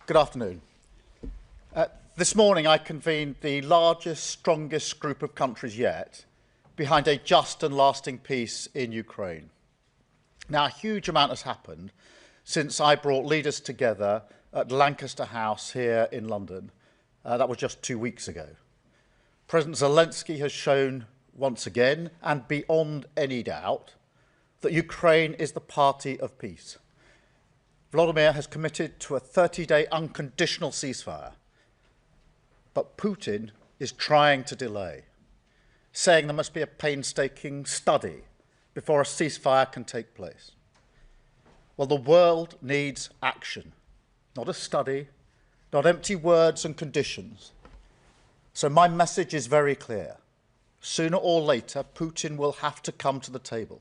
Good afternoon. This morning I convened the largest, strongest group of countries yet behind a just and lasting peace in Ukraine. Now, a huge amount has happened since I brought leaders together at Lancaster House here in London. That was just 2 weeks ago. President Zelensky has shown once again, and beyond any doubt, that Ukraine is the party of peace. Volodymyr has committed to a 30-day unconditional ceasefire, but Putin is trying to delay, saying there must be a painstaking study before a ceasefire can take place. Well, the world needs action, not a study, not empty words and conditions. So my message is very clear. Sooner or later, Putin will have to come to the table.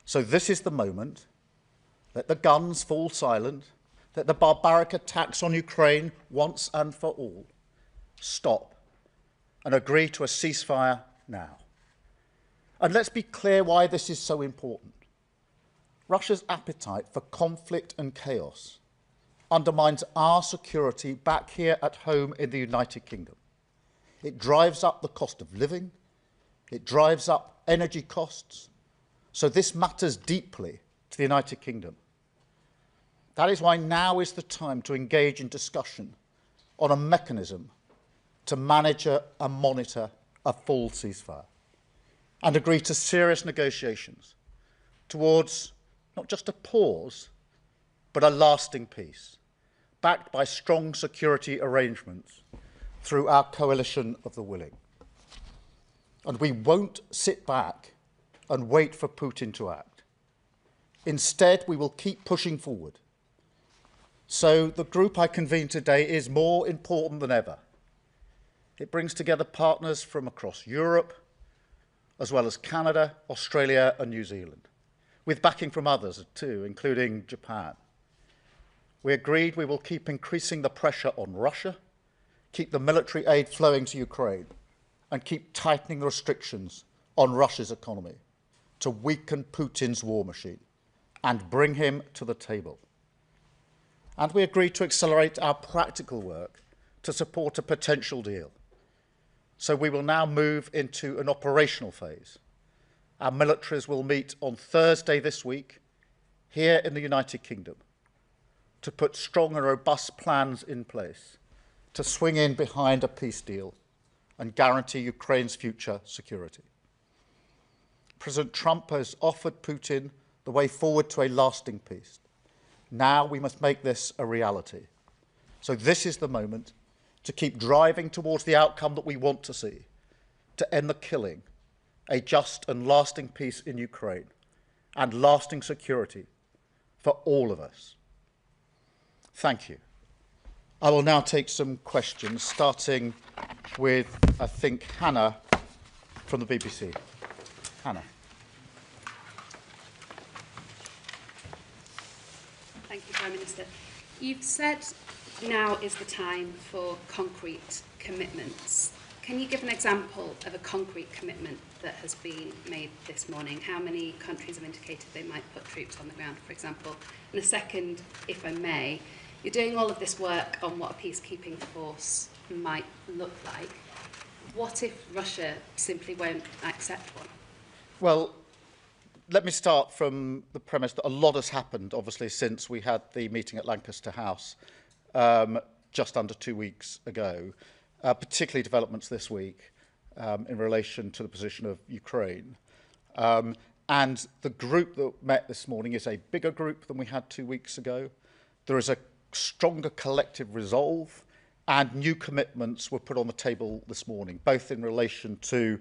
So this is the moment. Let the guns fall silent. Let the barbaric attacks on Ukraine once and for all stop and agree to a ceasefire now. And let's be clear why this is so important. Russia's appetite for conflict and chaos undermines our security back here at home in the United Kingdom. It drives up the cost of living. It drives up energy costs. So this matters deeply to the United Kingdom. That is why now is the time to engage in discussion on a mechanism to manage and monitor a full ceasefire and agree to serious negotiations towards not just a pause, but a lasting peace, backed by strong security arrangements through our coalition of the willing. And we won't sit back and wait for Putin to act. Instead, we will keep pushing forward. So the group I convened today is more important than ever. It brings together partners from across Europe, as well as Canada, Australia and New Zealand, with backing from others too, including Japan. We agreed we will keep increasing the pressure on Russia, keep the military aid flowing to Ukraine, and keep tightening the restrictions on Russia's economy to weaken Putin's war machine and bring him to the table. And we agreed to accelerate our practical work to support a potential deal. So we will now move into an operational phase. Our militaries will meet on Thursday this week here in the United Kingdom to put strong and robust plans in place to swing in behind a peace deal and guarantee Ukraine's future security. President Trump has offered Putin the way forward to a lasting peace. Now we must make this a reality. So this is the moment to keep driving towards the outcome that we want to see, to end the killing, a just and lasting peace in Ukraine, and lasting security for all of us. Thank you. I will now take some questions, starting with, I think, Hannah from the BBC. Hannah. Thank you, Prime Minister. You've said now is the time for concrete commitments. Can you give an example of a concrete commitment that has been made this morning? How many countries have indicated they might put troops on the ground, for example? And a second, if I may, you're doing all of this work on what a peacekeeping force might look like. What if Russia simply won't accept one? Well, let me start from the premise that a lot has happened, obviously, since we had the meeting at Lancaster House just under 2 weeks ago, particularly developments this week in relation to the position of Ukraine. And the group that met this morning is a bigger group than we had 2 weeks ago. There is a stronger collective resolve, and new commitments were put on the table this morning, both in relation to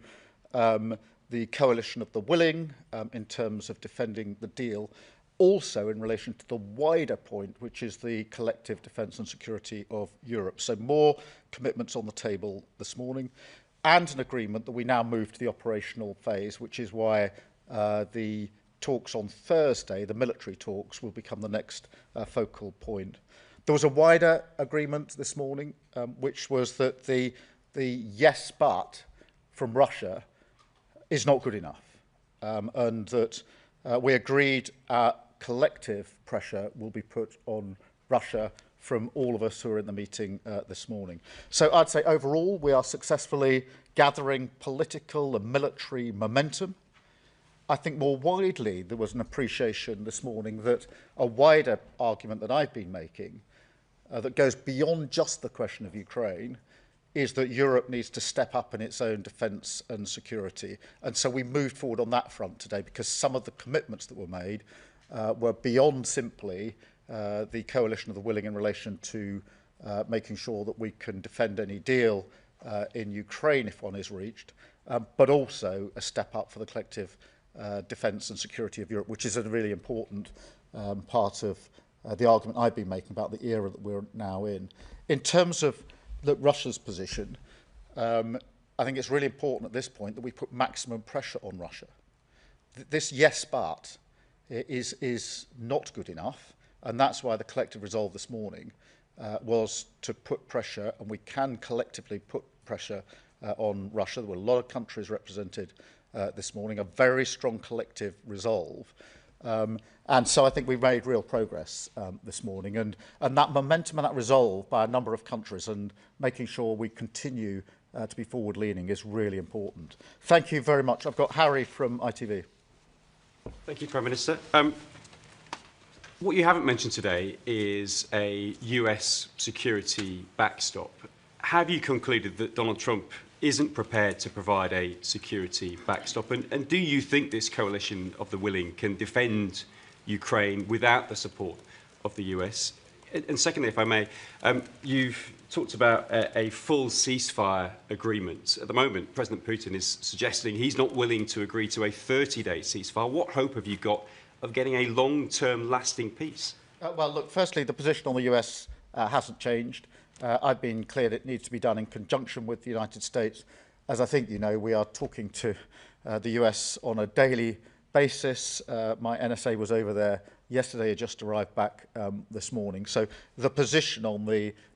the coalition of the willing in terms of defending the deal, also in relation to the wider point, which is the collective defence and security of Europe. So more commitments on the table this morning, and an agreement that we now move to the operational phase, which is why the talks on Thursday, the military talks, will become the next focal point. There was a wider agreement this morning, which was that the yes but from Russia is not good enough, and that we agreed collective pressure will be put on Russia from all of us who are in the meeting this morning. So I'd say overall we are successfully gathering political and military momentum. I think more widely there was an appreciation this morning that a wider argument that I've been making that goes beyond just the question of Ukraine is that Europe needs to step up in its own defence and security. And so we moved forward on that front today because some of the commitments that were made were beyond simply the coalition of the willing in relation to making sure that we can defend any deal in Ukraine if one is reached, but also a step up for the collective defence and security of Europe, which is a really important part of the argument I've been making about the era that we're now in. In terms of Russia's position, I think it's really important at this point that we put maximum pressure on Russia. This yes but is not good enough, and that's why the collective resolve this morning was to put pressure, and we can collectively put pressure on Russia. There were a lot of countries represented this morning, a very strong collective resolve. And so I think we've made real progress this morning. And that momentum and that resolve by a number of countries and making sure we continue to be forward-leaning is really important. Thank you very much. I've got Harry from ITV. Thank you, Prime Minister. What you haven't mentioned today is a US security backstop. Have you concluded that Donald Trump isn't prepared to provide a security backstop? And do you think this coalition of the willing can defend Ukraine without the support of the US? And secondly, if I may, you've talked about a full ceasefire agreement. At the moment, President Putin is suggesting he's not willing to agree to a 30-day ceasefire. What hope have you got of getting a long-term lasting peace? Well, look, firstly, the position on the US hasn't changed. I've been clear that it needs to be done in conjunction with the United States. As I think you know, we are talking to the US on a daily basis. My NSA was over there yesterday, I just arrived back this morning. So the position on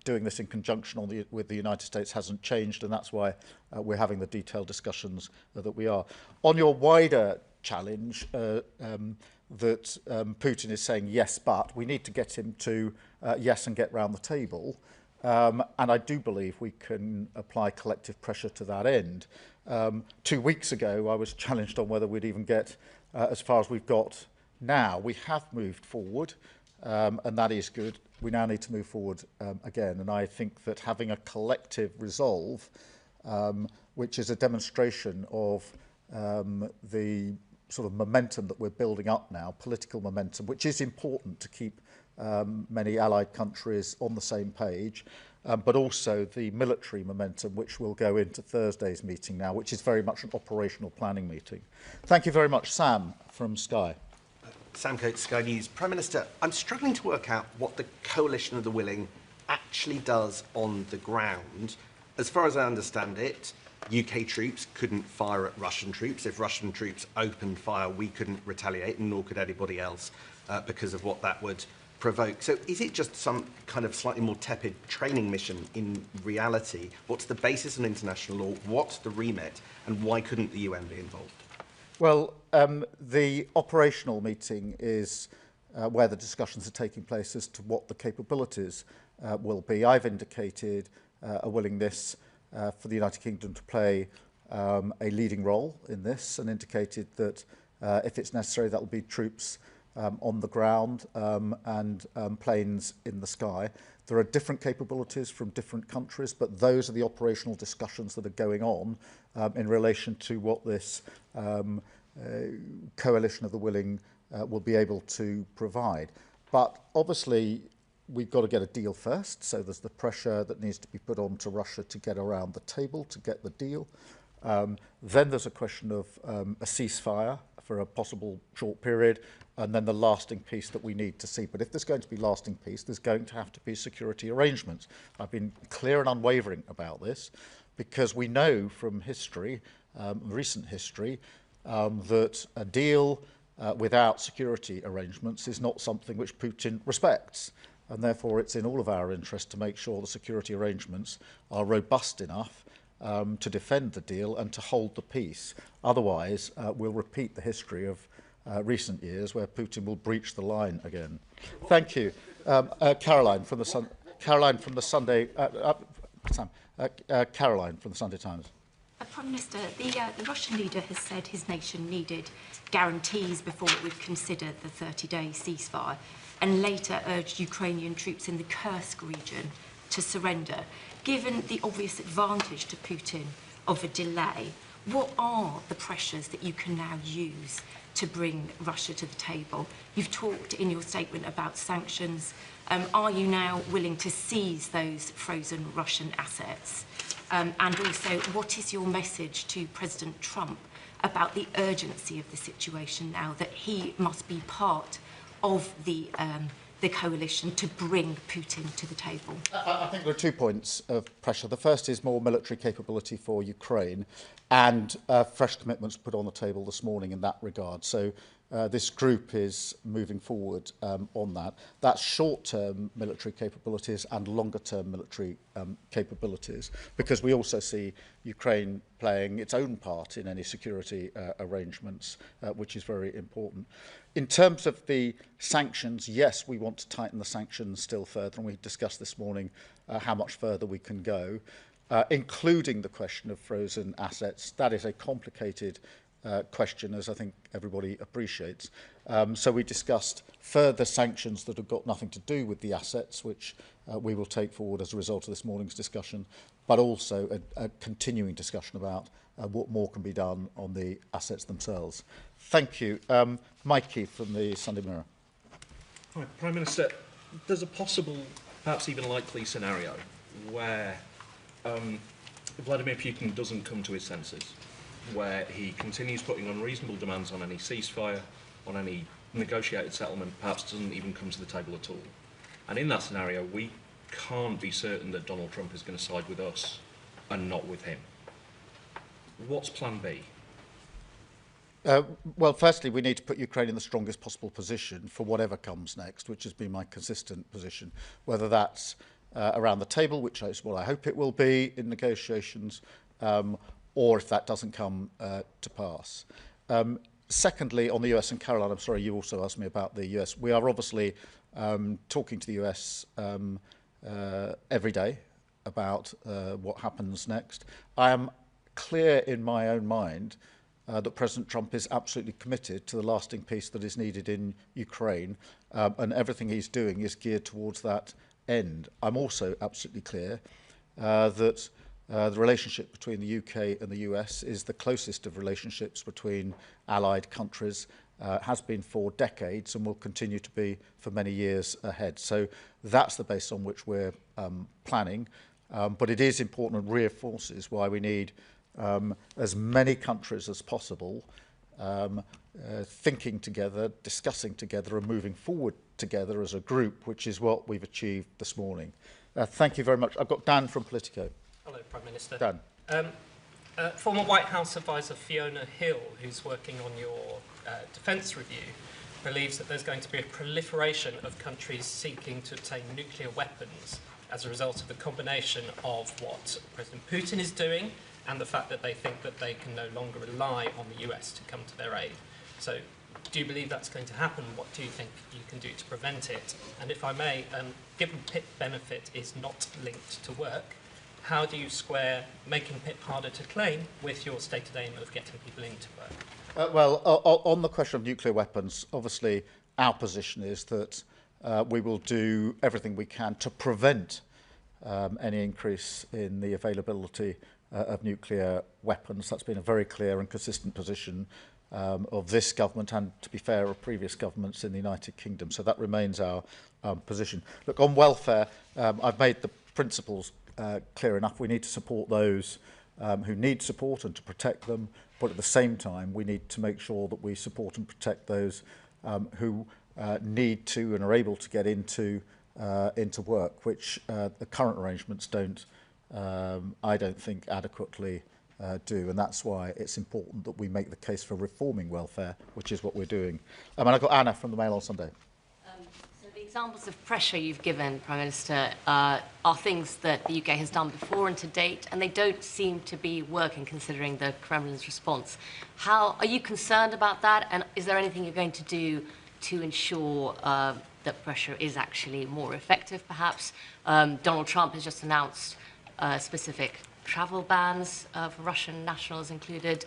doing this in conjunction with the United States hasn't changed, and that's why we're having the detailed discussions that we are. On your wider challenge, that Putin is saying yes, but we need to get him to yes and get round the table. And I do believe we can apply collective pressure to that end. 2 weeks ago, I was challenged on whether we'd even get as far as we've got now. We have moved forward, and that is good. We now need to move forward again. And I think that having a collective resolve, which is a demonstration of the sort of momentum that we're building up now, political momentum, which is important to keep many allied countries on the same page, but also the military momentum, which will go into Thursday's meeting now, which is very much an operational planning meeting. Thank you very much. Sam from Sky. Sam Coates, Sky News. Prime Minister, I'm struggling to work out what the coalition of the willing actually does on the ground. As far as I understand it, UK troops couldn't fire at Russian troops. If Russian troops opened fire, we couldn't retaliate, and nor could anybody else, because of what that would provoke. So is it just some kind of slightly more tepid training mission in reality? What's the basis on international law? What's the remit? And why couldn't the UN be involved? Well, the operational meeting is where the discussions are taking place as to what the capabilities will be. I've indicated a willingness for the United Kingdom to play a leading role in this, and indicated that if it's necessary, that will be troops on the ground and planes in the sky. There are different capabilities from different countries, but those are the operational discussions that are going on in relation to what this coalition of the willing will be able to provide. But obviously, we've got to get a deal first, so there's the pressure that needs to be put on to Russia to get around the table, to get the deal. Then there's a question of a ceasefire for a possible short period, and then the lasting peace that we need to see. But if there's going to be lasting peace, there's going to have to be security arrangements. I've been clear and unwavering about this, because we know from history, recent history, that a deal without security arrangements is not something which Putin respects. And therefore, it's in all of our interest to make sure the security arrangements are robust enough to defend the deal and to hold the peace. Otherwise, we'll repeat the history of recent years where Putin will breach the line again. Thank you. Caroline from the Sun. Caroline from the Sunday, Caroline from the Sunday Times. Prime Minister, the Russian leader has said his nation needed guarantees before it would consider the 30-day ceasefire, and later urged Ukrainian troops in the Kursk region to surrender. Given the obvious advantage to Putin of a delay, what are the pressures that you can now use to bring Russia to the table? You've talked in your statement about sanctions. Are you now willing to seize those frozen Russian assets? And also, what is your message to President Trump about the urgency of the situation now, that he must be part of the coalition to bring Putin to the table? I think there are 2 points of pressure. The first is more military capability for Ukraine, and fresh commitments put on the table this morning in that regard. So this group is moving forward on that. That's short-term military capabilities and longer-term military capabilities, because we also see Ukraine playing its own part in any security arrangements, which is very important. In terms of the sanctions, yes, we want to tighten the sanctions still further, and we discussed this morning how much further we can go, including the question of frozen assets. That is a complicated question, as I think everybody appreciates. So we discussed further sanctions that have got nothing to do with the assets, which we will take forward as a result of this morning's discussion, but also a continuing discussion about what more can be done on the assets themselves. Thank you. Mikey from the Sunday Mirror. Hi, Prime Minister. There's a possible, perhaps even likely scenario where Vladimir Putin doesn't come to his senses, where he continues putting unreasonable demands on any ceasefire, on any negotiated settlement, perhaps doesn't even come to the table at all. And in that scenario, we can't be certain that Donald Trump is going to side with us and not with him. What's plan B? Well, firstly, we need to put Ukraine in the strongest possible position for whatever comes next, which has been my consistent position, whether that's around the table, which is what I hope it will be in negotiations, or if that doesn't come to pass. Secondly, on the US and Caroline, I'm sorry, you also asked me about the US. We are obviously talking to the US every day about what happens next. I am clear in my own mind that President Trump is absolutely committed to the lasting peace that is needed in Ukraine, and everything he's doing is geared towards that end. I'm also absolutely clear that the relationship between the UK and the US is the closest of relationships between allied countries, has been for decades and will continue to be for many years ahead. So that's the base on which we're planning. But it is important and reinforces why we need as many countries as possible thinking together, discussing together and moving forward together as a group, which is what we've achieved this morning. Thank you very much. I've got Dan from Politico. Hello, Prime Minister. Dan. Former White House advisor Fiona Hill, who's working on your defence review, believes that there's going to be a proliferation of countries seeking to obtain nuclear weapons as a result of the combination of what President Putin is doing and the fact that they think that they can no longer rely on the US to come to their aid. So do you believe that's going to happen? What do you think you can do to prevent it? And if I may, given PIP benefit is not linked to work, how do you square making PIP harder to claim with your stated aim of getting people into work? Well, on the question of nuclear weapons, obviously our position is that we will do everything we can to prevent any increase in the availability of nuclear weapons. That's been a very clear and consistent position of this government and, to be fair, of previous governments in the United Kingdom. So that remains our position. Look, on welfare, I've made the principles clear enough. We need to support those who need support and to protect them, but at the same time we need to make sure that we support and protect those who need to and are able to get into work, which the current arrangements don't, I don't think, adequately do, and that's why it's important that we make the case for reforming welfare, which is what we're doing. And I've got Anna from the Mail on Sunday. So the examples of pressure you've given, Prime Minister, are things that the UK has done before and to date, and they don't seem to be working considering the Kremlin's response. How are you concerned about that, and is there anything you're going to do to ensure that pressure is actually more effective, perhaps. Donald Trump has just announced specific travel bans for Russian nationals included.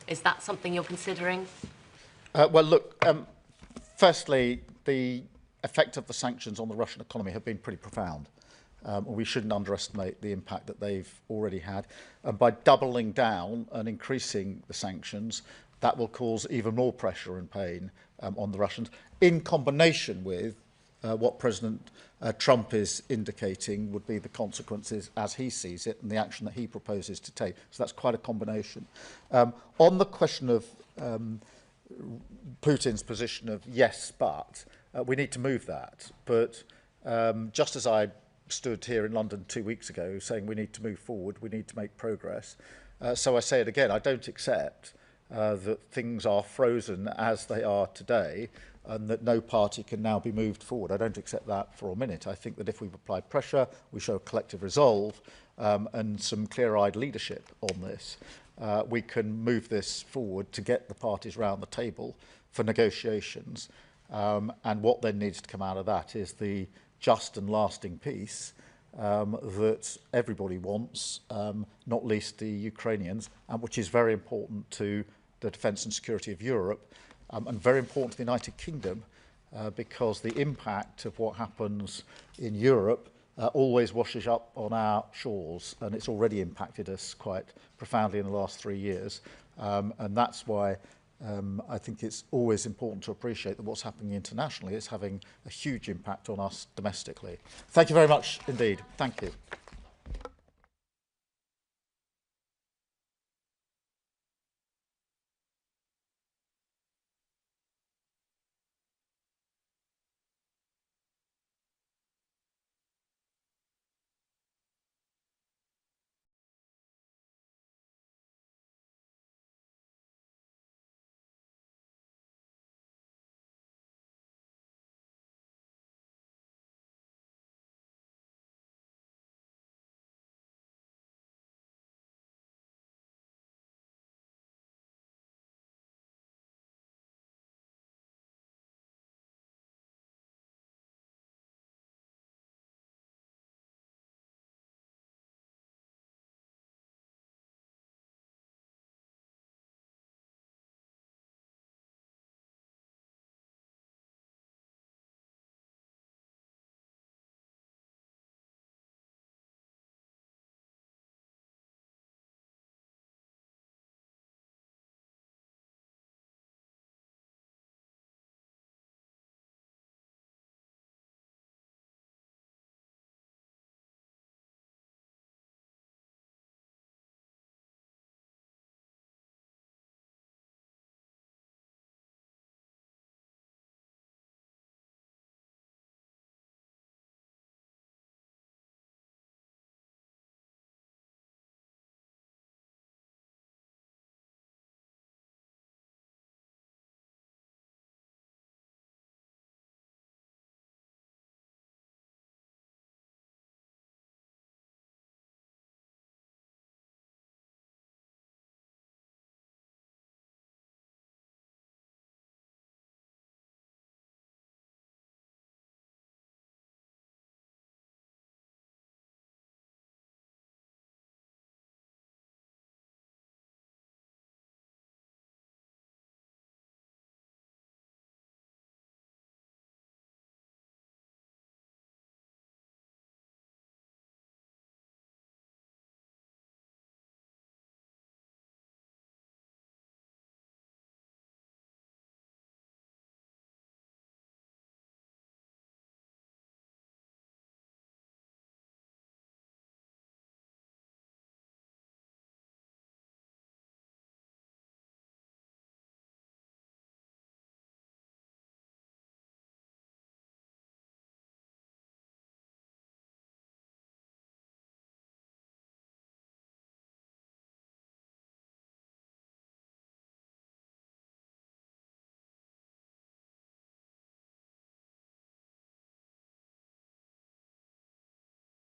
Is that something you're considering? Well, look, firstly, the effect of the sanctions on the Russian economy have been pretty profound. We shouldn't underestimate the impact that they've already had. And by doubling down and increasing the sanctions, that will cause even more pressure and pain on the Russians, in combination with what President Trump is indicating would be the consequences as he sees it and the action that he proposes to take. So that's quite a combination. On the question of Putin's position of yes, but we need to move that. But just as I stood here in London 2 weeks ago saying we need to move forward, we need to make progress, so I say it again, I don't accept that things are frozen as they are today and that no party can now be moved forward. I don't accept that for a minute. I think that if we've applied pressure, we show collective resolve and some clear-eyed leadership on this, we can move this forward to get the parties round the table for negotiations. And what then needs to come out of that is the just and lasting peace that everybody wants, not least the Ukrainians, and which is very important to the defence and security of Europe, and very important to the United Kingdom, because the impact of what happens in Europe always washes up on our shores, and it's already impacted us quite profoundly in the last 3 years. And that's why I think it's always important to appreciate that what's happening internationally is having a huge impact on us domestically. Thank you very much indeed. Thank you.